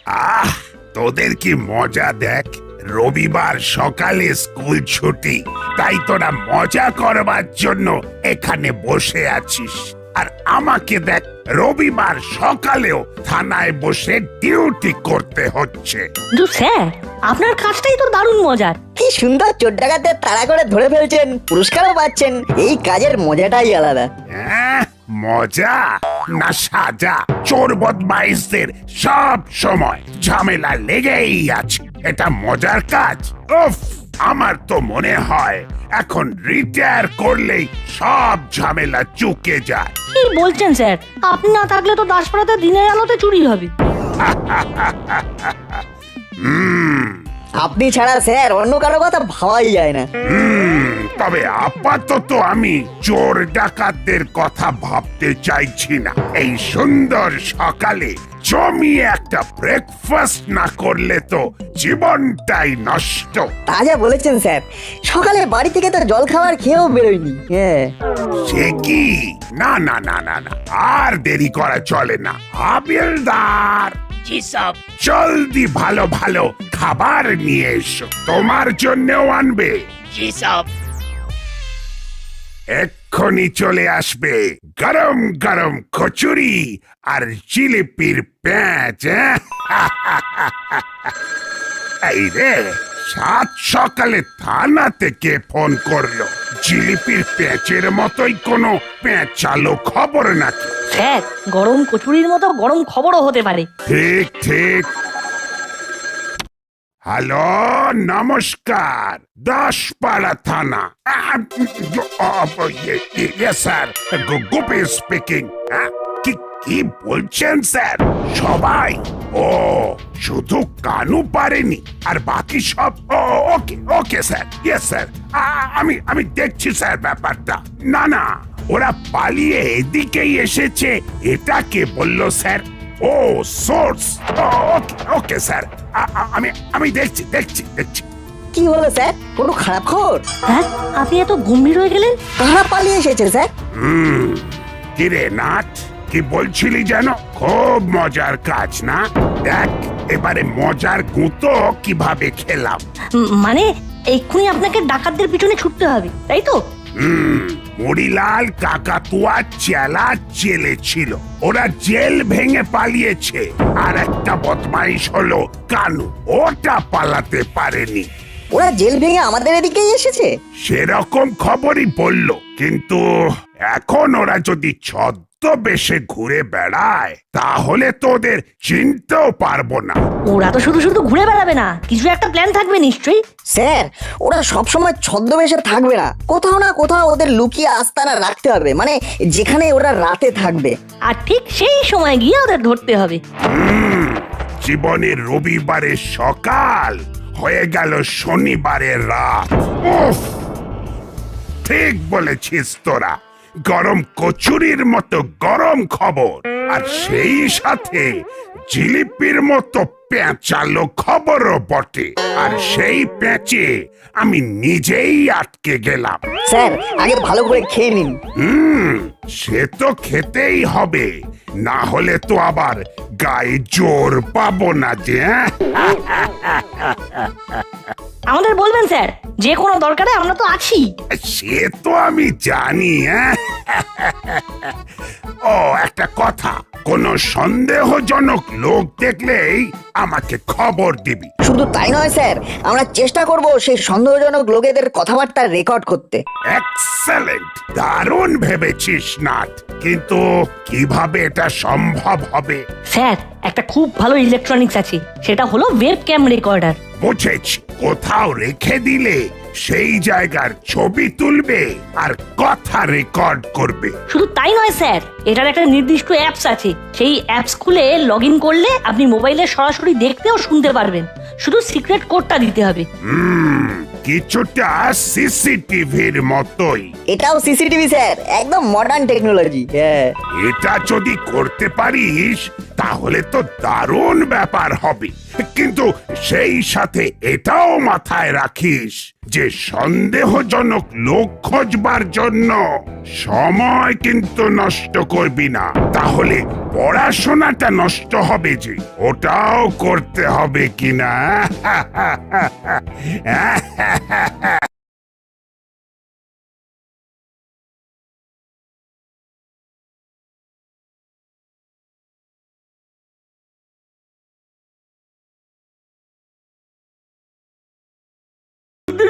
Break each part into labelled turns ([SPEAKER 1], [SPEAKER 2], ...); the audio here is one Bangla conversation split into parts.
[SPEAKER 1] আহ, তোদের কি মজা দেখ। রবিবার সকালে স্কুল ছুটি, তাই তোরা মজা করবার জন্য এখানে বসে আছিস। আর আমাকে দেখ, রবিবার সকালেও থানায় বসে ডিউটি করতে হচ্ছে।
[SPEAKER 2] কিন্তু স্যার, আপনার কাজটাই তো দারুণ মজার।
[SPEAKER 3] কি সুন্দর চোর ডাকাতদের তাড়া করে ধরে ফেলছেন, পুরস্কারও পাচ্ছেন। এই কাজের মজাটাই আলাদা।
[SPEAKER 1] হ্যাঁ, মজা না সাজা? চোর বদমাইশদের সব সময় ঝামেলা লেগেই আছে। এটা মজার কাজ? উফ, আমার তো মনে হয় এখন রিটায়ার করলেই সব ঝামেলা চুকে যায়।
[SPEAKER 2] কি বলছেন স্যার? আপনি না থাকলে তো দাসপাড়াতে দিনের আলোতে চুরি হবে।
[SPEAKER 3] আপনি ছাড়া স্যার অন্য কারো কথা ভাবাই যায় না।
[SPEAKER 1] তবে আপাতত আমি চোর ডাকাতদের কথা ভাবতে চাইছি না। এই সুন্দর সকালে জমিয়ে একটা ব্রেকফাস্ট না করলে তো জীবনটাই নষ্ট।
[SPEAKER 3] তা যা বলেছেন স্যার, সকালে বাড়ি থেকে তো জল খাবার খেয়েও বেরোয়নি। হ্যাঁ,
[SPEAKER 1] সে কি? না না না না না, আর দেরি করা চলে না। হাবিলদার, জলদি ভালো ভালো খাবার নিয়ে এসো, তোমার জন্যও আনবে। এক্ষুনি চলে আসবে গরম গরম কচুরি আর জিলিপির প্যাঁচ। এই রে, সাত সকালে থানা থেকে ফোন করলো। জিলিপির প্যাঁচের মতোই কোনো প্যাঁচালো খবর নাকি?
[SPEAKER 2] স্যার, গরম কচুরির মতো গরম খবরও হতে পারে।
[SPEAKER 1] ঠিক ঠিক। হ্যালো, নমস্কার, দাসপাড়া থানা। Sir, Gopi speaking. কি কি বলছেন স্যার? সবাই? ও, শুধু কানু পারেনি, আর বাকি সব? ওকে ওকে স্যার, ইয়েস স্যার। আমি দেখছি স্যার ব্যাপারটা। না না, ওরা পালিয়ে এদিকেই এসেছে, এটা কে বললো স্যার? ও, সোর্স। ওকে ওকে স্যার, আমি দেখছি দেখছি দেখছি।
[SPEAKER 3] কি হলো স্যার? কোনো খারাপ খবর?
[SPEAKER 2] হ্যাঁ, আপনি এত গম্ভীর হয়ে গেলেন।
[SPEAKER 3] কারা পালিয়ে এসেছে স্যার?
[SPEAKER 1] কিরে নাট, কি বলছিলি যেন? খুব মজার কাজ না? দেখ এবারে মজার গুঁতো কিভাবে খেলাম।
[SPEAKER 2] মানে এক্ষুনি আপনাকে ডাকাতদের পিছনে ছুটতে হবে, তাই তো?
[SPEAKER 1] মরিলাল কাকাতুয়া চেলা জেলে ছিল, ওরা জেল ভেঙে পালিয়েছে। আর একটা বদমাইশ হলো কানু, ওটা পালাতে পারেনি।
[SPEAKER 3] ওরা জেল ভেঙে আমাদের এদিকেই এসেছে?
[SPEAKER 1] সেরকম খবরই বলল, কিন্তু এখন ওরা যদি ছদ্মবেশে ঘুরে বেড়ায় তাহলে তো ওদের চিনতেও পারবো না।
[SPEAKER 2] ওরা তো শুধু শুধু ঘুরে বেড়াবে না, কিছু একটা প্ল্যান থাকবে নিশ্চয়ই।
[SPEAKER 3] স্যার, ওরা সবসময় ছদ্মবেশে থাকবে না, কোথাও না কোথাও ওদের লুকিয়ে আস্তানা রাখতে হবে, মানে যেখানে ওরা রাতে থাকবে।
[SPEAKER 2] আর ঠিক সেই সময় গিয়ে ওদের ধরতে হবে।
[SPEAKER 1] জীবনের রবিবারের সকাল হয়ে গেল শনিবারের রাত। উফ, ঠিক বলেছিস তোরা, গরম কচুরির মতো গরম খবর, আর সেই সাথে জিলিপির মতো পেঁচালো খবরও বটে। আর সেই পেঁচে আমি নিজেই আটকে গেলাম।
[SPEAKER 3] স্যার, আগে ভালো করে খেয়ে নিন।
[SPEAKER 1] সে তো খেতেই হবে, না হলে তো আবার গায়ে জোর পাবো না যে।
[SPEAKER 2] আমাদের বলবেন স্যার, যে কোনো দরকারে আমরা তো আছি।
[SPEAKER 1] সে তো আমি জানি। ও, একটা কথা, কোনো সন্দেহজনক লোক দেখলেই আমাকে খবর দিবি।
[SPEAKER 3] শুধু তাই নয় স্যার, আমরা চেষ্টা করব সেই সন্দেহজনক লোকেদের কথাবার্তা রেকর্ড করতে।
[SPEAKER 1] এক্সেলেন্ট, দারুণ ভেবেছিস নাট, কিন্তু কিভাবে এটা সম্ভব হবে?
[SPEAKER 2] স্যার, একটা খুব ভালো ইলেকট্রনিক্স আছে, সেটা হলো ওয়েব ক্যাম রেকর্ডার।
[SPEAKER 1] বুঝেছি, কোথাও রেখে দিলে সেই জায়গার ছবি তুলবে আর কথা রেকর্ড করবে।
[SPEAKER 2] শুধু তাই নয় স্যার, এটার একটা নির্দিষ্ট অ্যাপস আছে, সেই অ্যাপস খুলে লগ ইন করলে আপনি মোবাইলে সরাসরি দেখতে ও শুনতে পারবেন। শুধু সিক্রেট কোডটা দিতে হবে।
[SPEAKER 1] কিছুটা সিসিটিভির মতোই।
[SPEAKER 3] এটাও সিসিটিভি স্যার, একদম মডার্ন টেকনোলজি। হ্যাঁ,
[SPEAKER 1] এটা যদি করতে পারিস তাহলে তো দারুণ ব্যাপার হবে, কিন্তু সেই সাথে এটাও মাথায় রাখিস যে সন্দেহজনক লোক খোঁজবার জন্য সময় কিন্তু নষ্ট করবি না, তাহলে পড়াশোনাটা নষ্ট হবে যে, ওটাও করতে হবে কিনা।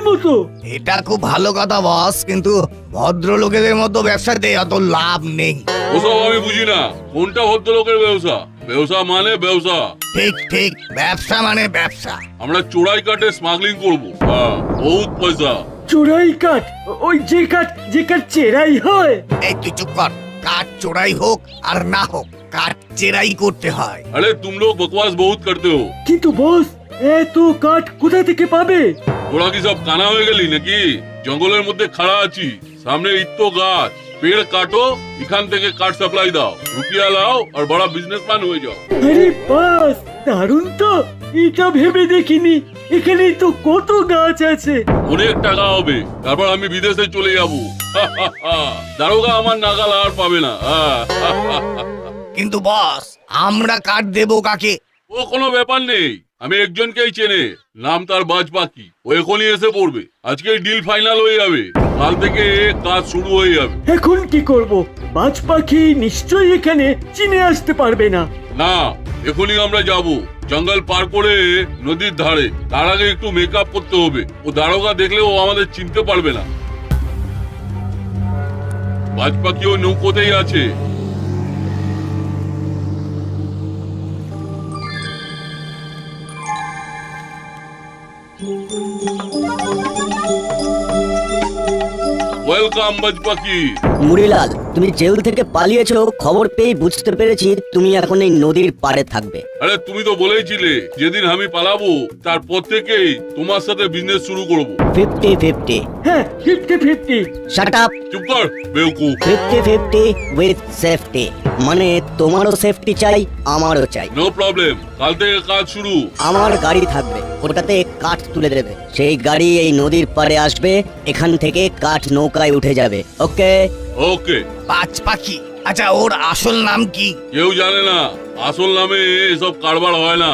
[SPEAKER 2] মতো
[SPEAKER 4] এটা খুব ভালো কথা বস, কিন্তু ভদ্রলোকেদের মতো ব্যবসাতে অত লাভ নেই।
[SPEAKER 5] ওসব আমি বুঝি না, কোনটা ভদ্রলোকের ব্যবসা? ব্যবসা মানে ব্যবসা।
[SPEAKER 4] ঠিক ঠিক, ব্যবসা মানে ব্যবসা।
[SPEAKER 5] আমরা চোরাই কাটে স্মাগলিং করবো, বহুত পয়সা।
[SPEAKER 6] চোরাই কাঠ? ওই যে কাঠ চেরাই হয়?
[SPEAKER 4] এই তুই চুপ কর। কাঠ চোরাই হোক আর না হোক, কাঠ চেরাই করতে হয়।
[SPEAKER 5] আরে তুম লোগ বকবাস বহুত করতে হো।
[SPEAKER 6] কিন্তু বস, এত কাঠ কোথা থেকে পাবে?
[SPEAKER 5] তোরা কি সব কানা হয়ে গেলি নাকি? জঙ্গলের মধ্যে খাড়া আছি, সামনে ইত্তো গাছ, পেড় কাটো, এখান থেকে কাঠ সাপ্লাই দাও, রুপিয়া লাও আর বড় বিজনেসম্যান হয়ে যাও।
[SPEAKER 6] আরে বাস, দারুণ তো! এটা ভেবে দেখিনি। এখানেই তো কত গাছ আছে।
[SPEAKER 5] অনেক টাকা হবে, তারপর আমি বিদেশে চলে যাব। দারোগা আমার নাগাল আর পাবে না।
[SPEAKER 4] কিন্তু বস, আমরা কাঠ দেবো কাকে?
[SPEAKER 5] ও কোনো ব্যাপার নেই, আমি একজনকেই চেনে, নাম তার বাজ পাখি। ও এখনই এসে পড়বে, আজকে ডিল ফাইনাল হয়ে যাবে, কাল থেকে কাজ শুরু হয়ে যাবে।
[SPEAKER 6] এখন কি করব? বাজ পাখি নিশ্চয়ই এখানে চিনে আসতে পারবে না।
[SPEAKER 5] না, এখনই আমরা যাব, জঙ্গল পার করে নদীর ধারে। তার আগে একটু মেকআপ করতে হবে, ও দারোগা দেখলে ও আমাদের চিনতে পারবে না। বাজ পাখি ওই নৌকোতেই আছে। ওয়েলকাম বাজ পাখি।
[SPEAKER 7] মুড়িলাল, তুমি জেল থেকে পালিয়েছো খবর পেয়ে বুঝতে পেরেছি তুমি এখন এই নদীর পাড়ে থাকবে।
[SPEAKER 5] আরে তুমি তো বলেইছিলে যেদিন আমি পালাবো তারপর থেকেই তোমার সাথে বিজনেস শুরু করব।
[SPEAKER 7] 50-50।
[SPEAKER 6] হ্যাঁ, 50-50।
[SPEAKER 7] Shut up.
[SPEAKER 5] চুপ কর বেউকুফ।
[SPEAKER 7] 50-50 উইথ সেফটি, মানে তোমারও সেফটি চাই, আমারও চাই।
[SPEAKER 5] নো প্রবলেম, কাল থেকে কাজ শুরু।
[SPEAKER 7] আমার গাড়ি থাকবে, ওটাতে কাঠ তুলে দেবে, সেই গাড়ি এই নদীর পাড়ে আসবে, এখান থেকে কাঠ নৌকায় উঠে যাবে। ওকে?
[SPEAKER 5] ওকে।
[SPEAKER 4] বাজ পাখি? আচ্ছা, ওর আসল নাম কি?
[SPEAKER 5] কেউ জানে না, আসল নামে এসব কারবার হয় না।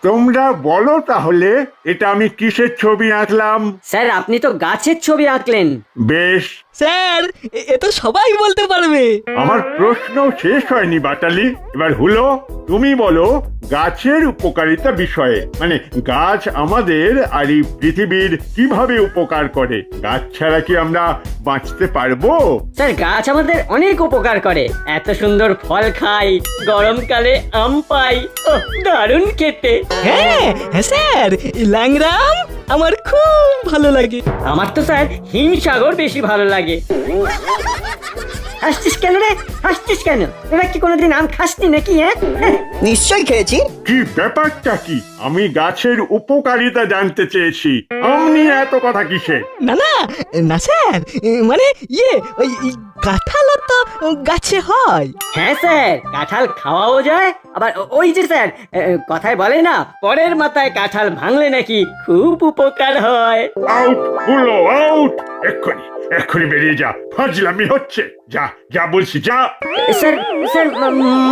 [SPEAKER 8] তোমরা বলো তাহলে এটা আমি কিসের ছবি আঁকলাম?
[SPEAKER 9] স্যার, আপনি তো গাছের ছবি আঁকলেন।
[SPEAKER 8] বেশ,
[SPEAKER 10] স্যার, এ তো সবাই বলতে পারবে।
[SPEAKER 8] আমার প্রশ্ন শেষ হয়নি বাটালি। এবার হলো, তুমি বলো গাছের উপকারিতা বিষয়ে, মানে গাছ আমাদের আর এই পৃথিবীর কিভাবে উপকার করে। গাছ ছাড়া কি আমরা বাঁচতে পারবো?
[SPEAKER 9] স্যার, গাছ আমাদের অনেক উপকার করে। এত সুন্দর ফল খাই, গরমকালে আম পাই, ও দারুণ খেতে।
[SPEAKER 10] হ্যাঁ হ্যাঁ স্যার, ল্যাংরাম আমার খুব ভালো লাগে।
[SPEAKER 9] আমার তো স্যার হিমসাগর বেশি ভালো লাগে। হাসছিস কেন রে? হাসছিস কেন? এবার কি কোনোদিন আম খাসনি নাকি? হ্যাঁ,
[SPEAKER 3] নিশ্চয়ই খেয়েছি।
[SPEAKER 8] কি ব্যাপারটা কি? আমি গাছের উপকারিতা জানতে চেয়েছি, আমনি এত কথা কিসের?
[SPEAKER 10] না না না স্যার, মানে ওই কাঁঠালও তো গাছে হয়।
[SPEAKER 9] হ্যাঁ স্যার, কাঁঠাল খাওয়াও যায়। আবার ওই যে স্যার, কথায় বলে না, পরের মাথায় কাঁঠাল ভাঙলে নাকি খুব উপকার হয়।
[SPEAKER 8] আউট হলো, আউট! এক্ষুনি এক্ষুনি বেরিয়ে যা, ফাজলামি হচ্ছে। যা যা বলছি, যা।
[SPEAKER 9] স্যার, স্যার,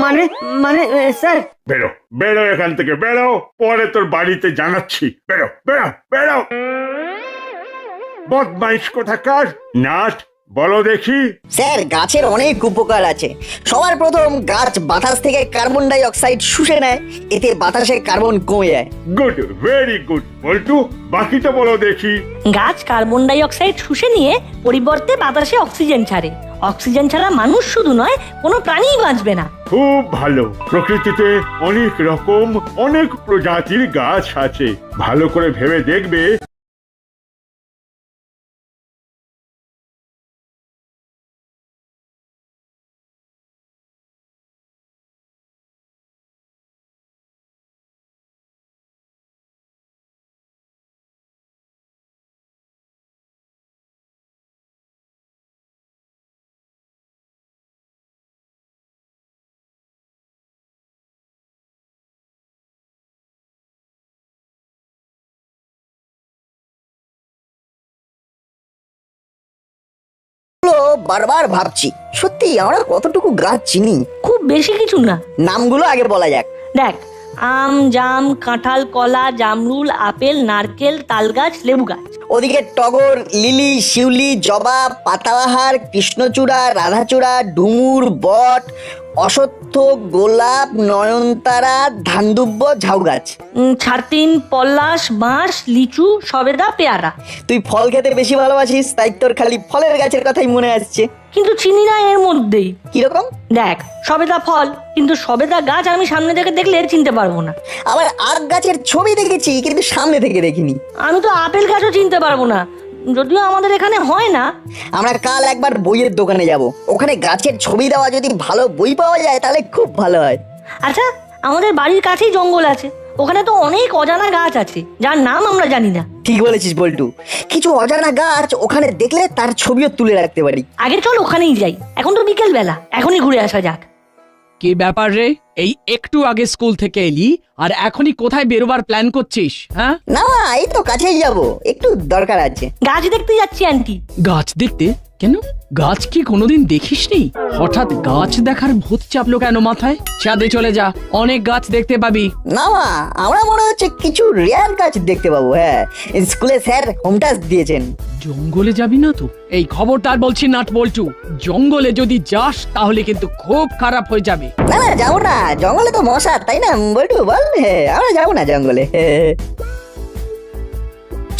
[SPEAKER 9] মানে মানে স্যার।
[SPEAKER 8] বেরো বেরো এখান থেকে, বেরো, পরে তোর বাড়িতে জানাচ্ছি। বেরো বেরো বেরো, বদমাইশ কোথাকার। নাট, বলো দেখি।
[SPEAKER 3] স্যার, গাছের অনেক উপকার আছে। সবার প্রথম, গাছ বাতাস থেকে কার্বন ডাই অক্সাইড শুষে নেয়, এতে বাতাসের কার্বন কমে যায়।
[SPEAKER 8] Good, very good. বল্টু, বাকিটা বলো দেখি।
[SPEAKER 2] গাছ কার্বন ডাই অক্সাইড শুষে নিয়ে পরিবর্তে বাতাসে অক্সিজেন ছাড়ে। অক্সিজেন ছাড়া মানুষ শুধু নয়, কোনো প্রাণীই বাঁচবে না।
[SPEAKER 8] খুব ভালো। প্রকৃতিতে অনেক রকম, অনেক প্রজাতির গাছ আছে, ভালো করে ভেবে দেখবে।
[SPEAKER 3] বারবার ভাবছি সত্যি আমরা কতটুকু গাছ চিনি।
[SPEAKER 2] খুব বেশি কিছু না।
[SPEAKER 3] নামগুলো আগে বলা যাক।
[SPEAKER 2] দেখ, আম, জাম, কাঁঠাল, কলা, জামরুল, আপেল, নারকেল, তালগাছ, লেবু গাছ।
[SPEAKER 3] ওদিকে টগর, লিলি, শিউলি, জবা, পাতাবাহার, কৃষ্ণচূড়া, রাধাচূড়া, ডুমুর, বট, অশ্বত্থ, গোলাপ, নয়নতারা, ধানদুব্ব, ঝাউ গাছ।
[SPEAKER 2] ছাতিন, পলাশ, বাঁশ, লিচু, সবেদা, পেয়ারা।
[SPEAKER 3] তুই ফল খেতে বেশি ভালোবাসিস, তাই তোর খালি ফলের গাছের কথাই মনে আসছে।
[SPEAKER 2] কিন্তু চিনি না এর মধ্যেই।
[SPEAKER 3] কিরকম?
[SPEAKER 2] দেখ, সবেদা ফল, কিন্তু সবেদা গাছ আমি সামনে থেকে দেখলে চিনতে পারবো না।
[SPEAKER 3] আবার আখ গাছের ছবি দেখেছি, কিন্তু সামনে থেকে দেখিনি।
[SPEAKER 2] আমি তো আপেল গাছও চিনতে পারবো না, যদিও আমাদের এখানে হয় না।
[SPEAKER 3] আমরা কাল একবার বইয়ের দোকানে যাব, ওখানে গাছের ছবি দেওয়া যদি ভালো বই পাওয়া যায় তাহলে খুব ভালো হয়।
[SPEAKER 2] আচ্ছা, আমাদের বাড়ির কাছেই জঙ্গল আছে, ওখানে তো অনেক অজানা গাছ আছে যার নাম আমরা জানি না।
[SPEAKER 3] ঠিক বলেছিস বল্টু, কিছু অজানা গাছ ওখানে দেখলে তার ছবিও তুলে রাখতে পারি।
[SPEAKER 2] আগে চল ওখানেই যাই, এখন তো বিকেল বেলা, এখনই ঘুরে আসা যাক।
[SPEAKER 11] কি ব্যাপার রে, এই একটু আগে স্কুল থেকে এলি আর এখনই কোথায় বেরোবার প্ল্যান করছিস? হ্যাঁ,
[SPEAKER 3] না এই তো কাছেই যাব, একটু দরকার আছে।
[SPEAKER 2] গাছ দেখতে যাচ্ছি আন্টি।
[SPEAKER 11] গাছ দেখতে? কেন, গাছ কি কোনোদিন দেখিসনি? হঠাৎ গাছ দেখার ভূত চাপলো কেন মাথায়? ছাদে চলে যা, অনেক গাছ দেখতে পাবি।
[SPEAKER 3] না আমরা মনে হচ্ছে কিছু রেয়ার গাছ দেখতে পাবো। হ্যাঁ, স্কুলে স্যার হোম টাস্ক দিয়েছেন।
[SPEAKER 11] জঙ্গলে যাবি না তো? এই খবরদার বলছি নাট বল্টু, জঙ্গলে যদি যাস তাহলে কিন্তু খুব খারাপ হয়ে যাবে।
[SPEAKER 3] না যাবো না, জঙ্গলে তো মশা, তাই না বল্টু বল? হ্যাঁ, আমরা যাবো না জঙ্গলে।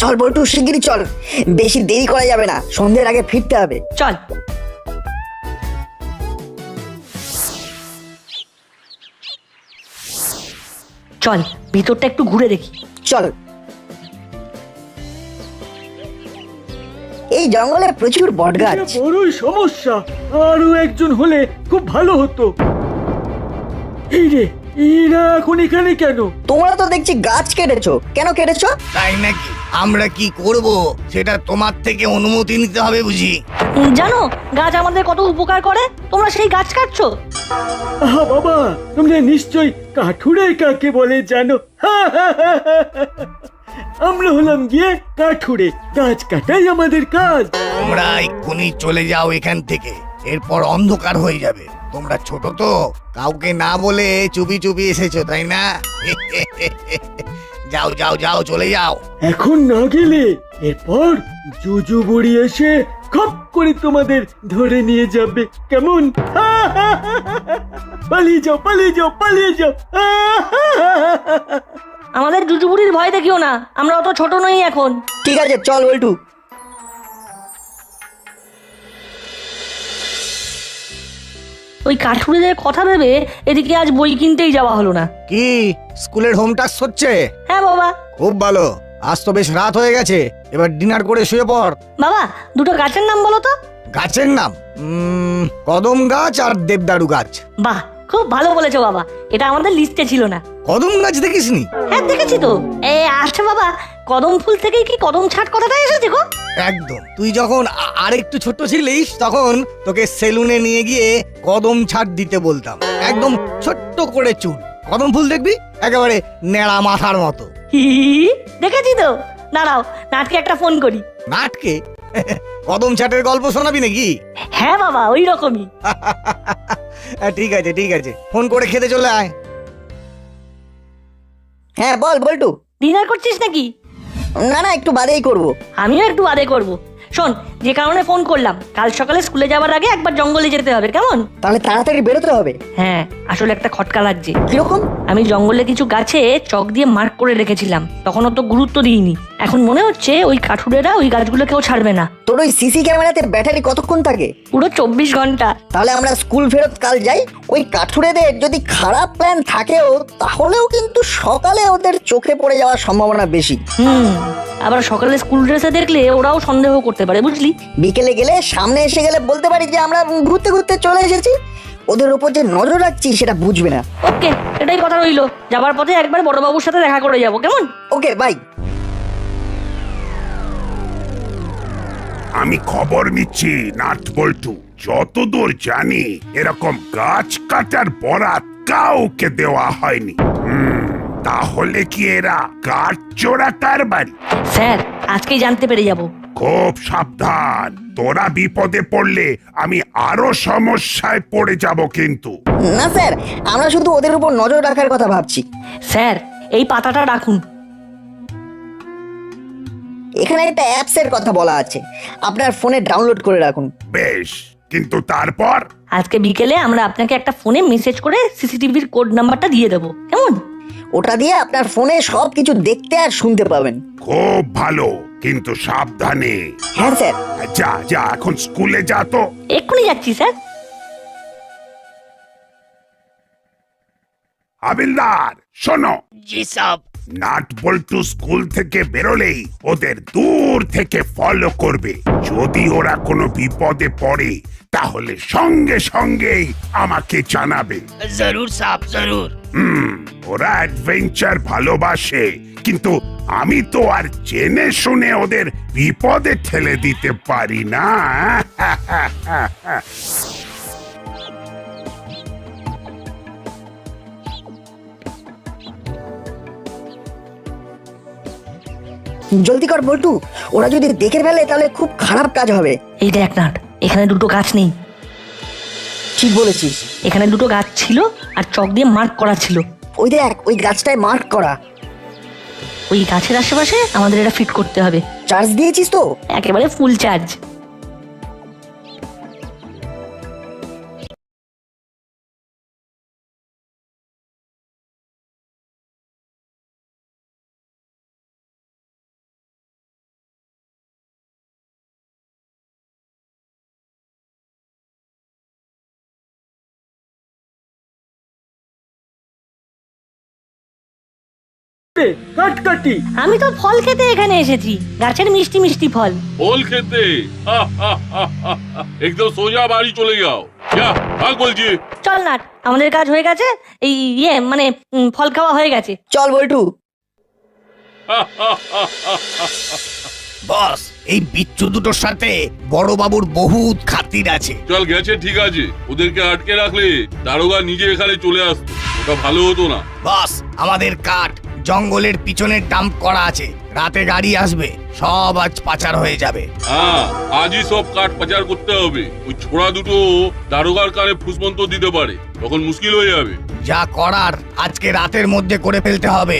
[SPEAKER 3] চল বল্টু, শিগগিরই চল, বেশি দেরি করা যাবে না, সন্ধ্যের আগে ফিরতে হবে।
[SPEAKER 2] চল। চল ভিতরটা একটু ঘুরে দেখি।
[SPEAKER 3] চল। এই জঙ্গলে প্রচুর বট গাছ।
[SPEAKER 6] এটা বড়ই সমস্যা, আরো একজন হলে খুব ভালো হতো। এই রে, এরা এখন এখানে কেন?
[SPEAKER 3] তোমরা তো দেখছি গাছ কেটেছো, কেন কেটেছো?
[SPEAKER 4] তাই নাকি? আমরা কি করব সেটা তোমার থেকে অনুমতি নিতে হবে বুঝি।
[SPEAKER 2] জানো গাছ আমাদের কত উপকার করে, তোমরা সেই গাছ কাটছো?
[SPEAKER 6] আহা বাবা, তোমরা নিশ্চয়ই কাঠুরে কাকে বলে জানো? আমরা হলাম গিয়ে কাঠুরে, গাছ কাটাই আমাদের কাজ।
[SPEAKER 4] তোমরা এক্ষুনি চলে যাও এখান থেকে, এরপর অন্ধকার হয়ে যাবে। তোমরা ছোট তো, কাউকে না বলে চুপি চুপি এসেছো তাই না? যাও যাও যাও, চলে যাও।
[SPEAKER 6] এখন না গেলে এরপর জুজু বুড়ি এসে খপ করে তোমাদের ধরে নিয়ে যাবে। কেমন? পালিয়ে যাও পালিয়ে যাও পালিয়ে যাও।
[SPEAKER 2] আমাদের জুজুবুড়ির ভয় দেখিও না, আমরা অত ছোট নই এখন।
[SPEAKER 3] ঠিক আছে চল বল্টু।
[SPEAKER 2] ওই কাঠুরিদের কথা ভেবে এদিকে আজ বই কিনতেই যাওয়া হলো না।
[SPEAKER 4] কি স্কুলের হোম টাস্ক হচ্ছে?
[SPEAKER 2] হ্যাঁ বাবা।
[SPEAKER 4] খুব ভালো, আজ তো বেশ রাত হয়ে গেছে, এবার ডিনার করে শুয়ে পড়।
[SPEAKER 2] বাবা, দুটো গাছের নাম বলো তো।
[SPEAKER 4] গাছের নাম কদম গাছ আর দেবদারু গাছ।
[SPEAKER 2] বাহ, খুব ভালো বলেছো বাবা, এটা আমাদের লিস্টে ছিল না।
[SPEAKER 4] কদম গাছ দেখিসনি?
[SPEAKER 2] হ্যাঁ দেখেছি তো। আচ্ছা বাবা, কদম ফুল থেকেই কি কদম ছাট কথাটা এসেছে গো?
[SPEAKER 4] একদম, তুই যখন আরেকটু ছোট ছিলিস তখন তোকে সেলুনে নিয়ে গিয়ে কদম ছাট দিতে বলতাম। একদম ছোট্ট করে চুল, কদম ফুল দেখবি একেবারে নেড়া মাথার মতো।
[SPEAKER 2] দেখেছি তো। দাঁড়াও, নাটকে একটা ফোন করি।
[SPEAKER 4] নাটকে? কদম ছাটের গল্প শোনাবি নাকি?
[SPEAKER 2] হ্যাঁ বাবা, ওই রকমই।
[SPEAKER 4] ঠিক আছে ঠিক আছে, ফোন করে খেতে চলে আয়।
[SPEAKER 3] হ্যাঁ বল বল্টু।
[SPEAKER 2] ডিনার করছিস নাকি?
[SPEAKER 3] না একটু বাদেই করব।
[SPEAKER 2] আমিও একটু বাদে করব। শোন, যে কারণে ফোন করলাম, কাল সকালে স্কুলে যাওয়ার আগে একবার জঙ্গলে যেতে হবে, কেমন?
[SPEAKER 3] তাহলে তাড়াতাড়ি বেরোতে হবে।
[SPEAKER 2] হ্যাঁ, আসলে একটা খটকা লাগছে।
[SPEAKER 3] কিরকম?
[SPEAKER 2] আমি জঙ্গলে কিছু গাছে চক দিয়ে মার্ক করে রেখেছিলাম, তখন অত গুরুত্ব দিইনি। এখন মনে হচ্ছে ওই কাঠুরেরা ওই গাছগুলো কেউ ছাড়বে না।
[SPEAKER 3] তোর ওই সিসি ক্যামেরাতে ব্যাটারি কতক্ষণ থাকে?
[SPEAKER 2] পুরো 24 ঘন্টা।
[SPEAKER 3] তাহলে আমরা স্কুল ফেরত কাল যাই, ওই কাঠুরেদের যদি খারাপ প্ল্যান থাকেও তাহলেও কিন্তু সকালে ওদের চোখে পড়ে যাওয়ার সম্ভাবনা বেশি।
[SPEAKER 2] আবার সকালে স্কুল ড্রেসে দেখলে ওরাও সন্দেহ করতে পারে, বুঝলি?
[SPEAKER 3] বিকেলে গেলে সামনে এসে গেলে বলতে পারি যে আমরা ঘুরতে ঘুরতে চলে এসেছি, ওদের উপর যে নজর রাখছি সেটা বুঝবে না।
[SPEAKER 2] ওকে, এটাই কথা রইলো। যাবার পথে একবার বড়বাবুর সাথে দেখা করে যাবো, কেমন?
[SPEAKER 3] Okay bye.
[SPEAKER 1] আমি খবর নিচ্ছি নাট বল্টু, যতদূর জানি এরকম গাছ কাটার বরাত কাউকে দেওয়া হয়নি। তাহলে কি এরা কাঠ চোরা কারবারি?
[SPEAKER 2] স্যার আজকেই জানতে পেরে যাব।
[SPEAKER 1] খুব সাবধান, তোরা বিপদে পড়লে আমি আরো সমস্যায় পড়ে যাব কিন্তু।
[SPEAKER 3] না স্যার, আমরা শুধু ওদের উপর নজর রাখার কথা ভাবছি।
[SPEAKER 2] স্যার এই পাতাটা রাখুন।
[SPEAKER 3] এখানে একটা অ্যাপসের কথা বলা আছে, আপনার ফোনে ডাউনলোড করে রাখুন।
[SPEAKER 1] বেশ, কিন্তু তারপর?
[SPEAKER 2] আজকে বিকেলে আমরা আপনাকে একটা ফোনে মেসেজ করে সিসিটিভির কোড নাম্বারটা দিয়ে দেবো, কেমন?
[SPEAKER 3] ওটা দিয়ে আপনার ফোনে সবকিছু দেখতে আর শুনতে পাবেন।
[SPEAKER 1] খুব ভালো, কিন্তু সাবধানে।
[SPEAKER 3] হ্যাঁ স্যার।
[SPEAKER 1] যা যা, এখন স্কুলে যা তো।
[SPEAKER 2] এক্ষুনি যাচ্ছি স্যার।
[SPEAKER 1] হাবিলদার শোনো।
[SPEAKER 7] জি সব।
[SPEAKER 1] নাট বল্টু স্কুল থেকে বেরোলেই ওদের দূর থেকে ফলো করবে। যদি ওরা কোনো বিপদে পড়ে তাহলে সঙ্গে সঙ্গেই আমাকে জানাবে।
[SPEAKER 7] জরুর সাব, জরুর।
[SPEAKER 1] ওরা অ্যাডভেঞ্চার ভালোবাসে, কিন্তু আমি তো আর জেনে শুনে ওদের বিপদে ঠেলে দিতে পারি না।
[SPEAKER 3] জলদি কর বল্টু, ওরা যদি দেখে ফেলে তাহলে খুব খারাপ কাজ হবে।
[SPEAKER 2] এই দেখ নাট, এখানে দুটো গাছ নেই।
[SPEAKER 3] ঠিক বলেছিস।
[SPEAKER 2] এখানে দুটো গাছ ছিল আর চক দিয়ে মার্ক করা ছিল।
[SPEAKER 3] ওই দেখ, ওই গাছটায় মার্ক করা।
[SPEAKER 2] ওই গাছের আশেপাশে আমাদের এটা ফিট করতে হবে।
[SPEAKER 3] চার্জ দিয়েছিস তো?
[SPEAKER 2] একেবারে ফুল চার্জ।
[SPEAKER 6] কাটকাটি।
[SPEAKER 2] আমি তো ফল খেতে এখানে এসেছি, গাছের মিষ্টি মিষ্টি ফল।
[SPEAKER 5] ফল খেতে? একদম সোজা বাড়ি চলে যাও। যা ভাগ বলছি।
[SPEAKER 2] চল নাট, আমাদের কাজ হয়ে গেছে। এই মানে ফল খাওয়া হয়ে গেছে।
[SPEAKER 3] চল বল্টু।
[SPEAKER 4] বস, এই বিচ্ছু দুটোর সাথে বড় বাবুর বহুত খাতির আছে।
[SPEAKER 5] চল গেছে ঠিক আছে, ওদেরকে আটকে রাখলে দারোগা নিজে এখানে চলে আসতো, ওটা ভালো হতো না?
[SPEAKER 4] বস, আমাদের কাঠ জঙ্গলের পিছনে ডাম্প করা আছে, রাতে গাড়ি আসবে, সব আজ পাচার হয়ে যাবে।
[SPEAKER 5] হ্যাঁ, আজই সব কাঠ পাচার করতে হবে। ওই ছোড়া দুটো দারোগার কানে ফুসমন্ত দিতে পারে, তখন মুশকিল হয়ে যাবে।
[SPEAKER 4] যা করার আজকে রাতের মধ্যে করে ফেলতে হবে।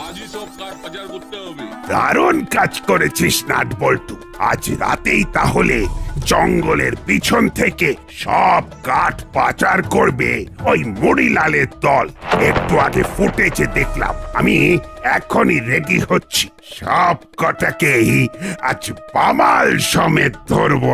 [SPEAKER 5] আজই সব কাঠ পাচার করতে হবে।
[SPEAKER 1] দারুণ কাজ করেছিস নাট বল্টু। আজ রাতেই তাহলে জঙ্গলের পিছন থেকে সব কাঠ পাচার করবে ওই মুড়িলালের দল। একটু আগে ফুটেছে দেখলাম, আমি এখনই রেডি হচ্ছি। সব কটাকেই আজ পামাল সমেত ধরবো।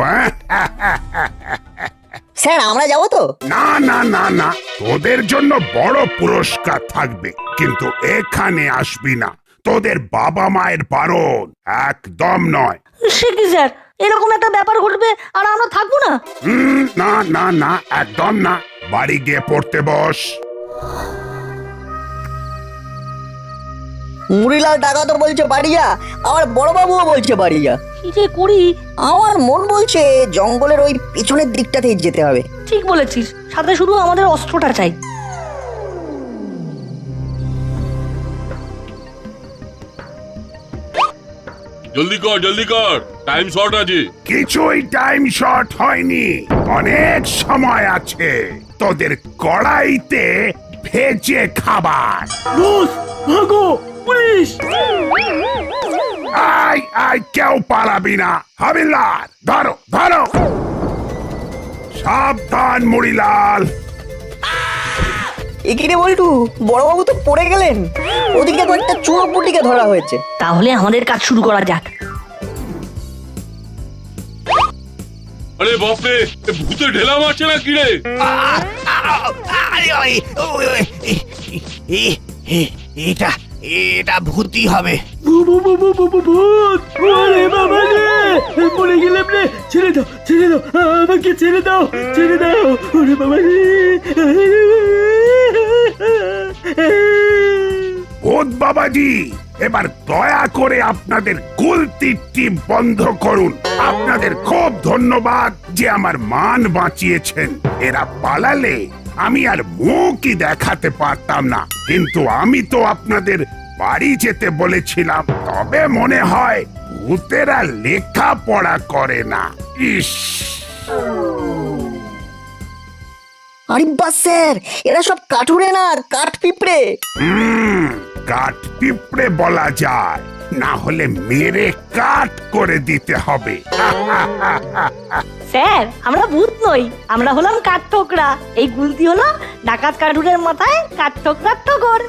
[SPEAKER 3] স্যার আমরা যাবো তো?
[SPEAKER 1] না না না না, তোদের জন্য বড় পুরস্কার থাকবে, কিন্তু এখানে আসবি না। তোদের বাবা মায়ের বারণ, একদম নয়।
[SPEAKER 2] সে কি স্যার, এরকম একটা ব্যাপার ঘটবে আর আমরা থাকবো না?
[SPEAKER 1] না না না, একদম না। বাড়ি গিয়ে পড়তে বস।
[SPEAKER 3] মুড়িলাল টাকা তো বলছে বাড়িয়া, আবার বড়বাবুও বলছে বাড়িয়া।
[SPEAKER 2] কি যে করি?
[SPEAKER 3] আমার মন বলছে জঙ্গলের ওই পিছনের দিকটাতেই যেতে হবে।
[SPEAKER 2] ঠিক বলেছিস, সাথে শুধু আমাদের অস্ত্রটা চাই।
[SPEAKER 5] জলদি কর, জলদি কর, টাইম শর্ট আছে।
[SPEAKER 1] কিছুই টাইম শর্ট হয়নি, অনেক সময় আছে। তোদের কড়াইতে ভেজে খাবার।
[SPEAKER 6] বস ভাগো, পুলিশ!
[SPEAKER 1] আয় আয়, কেউ পালাবি না। হাবিলদার ধরো ধরো। সাবধান মুড়িলাল।
[SPEAKER 3] এখানে বল্টু, বড়বাবু তো পড়ে গেলেন। ওদিকে কয়েকটা চোরপুটিকে ধরা হয়েছে।
[SPEAKER 2] তাহলে আমাদের কাজ শুরু করা যাক।
[SPEAKER 5] আরে বাপরে, ভূতে ঢেলা মারছে না কিরে?
[SPEAKER 4] এটা এটা ভূতি হবে।
[SPEAKER 6] ভূত! ওরে বাবা রে! পড়ে গেলাম রে! ছেড়ে দাও, ছেড়ে দাও, আমাকে ছেড়ে দাও, ছেড়ে দাও! ওরে বাবা রে!
[SPEAKER 1] ভূত বাবাজি, এবার দয়া করে আপনাদের কুলতিটি বন্ধ করুন। আপনাদের খুব ধন্যবাদ যে আমার মান বাঁচিয়েছেন। এরা পালালে আমি আর মুখই দেখাতে পারতাম না, কিন্তু আমি তো আপনাদের বাড়ি যেতে বলেছিলাম। তবে মনে হয় ভূতেরা লেখাপড়া করে না। ইস,
[SPEAKER 3] আরে বাস স্যার, এরা সব কাঠুরে না, আর কাঠ পিঁপড়ে।
[SPEAKER 1] কাঠ পিঁপড়ে বলা যায়, না হলে মেরে কাঠ করে দিতে হবে।
[SPEAKER 2] স্যার আমরা ভূত নই, আমরা হলাম কাঠঠোকরা। এই গুলতি হলো ডাকাত কাঠুরের মাথায় কাঠঠোকরার ঠোকর।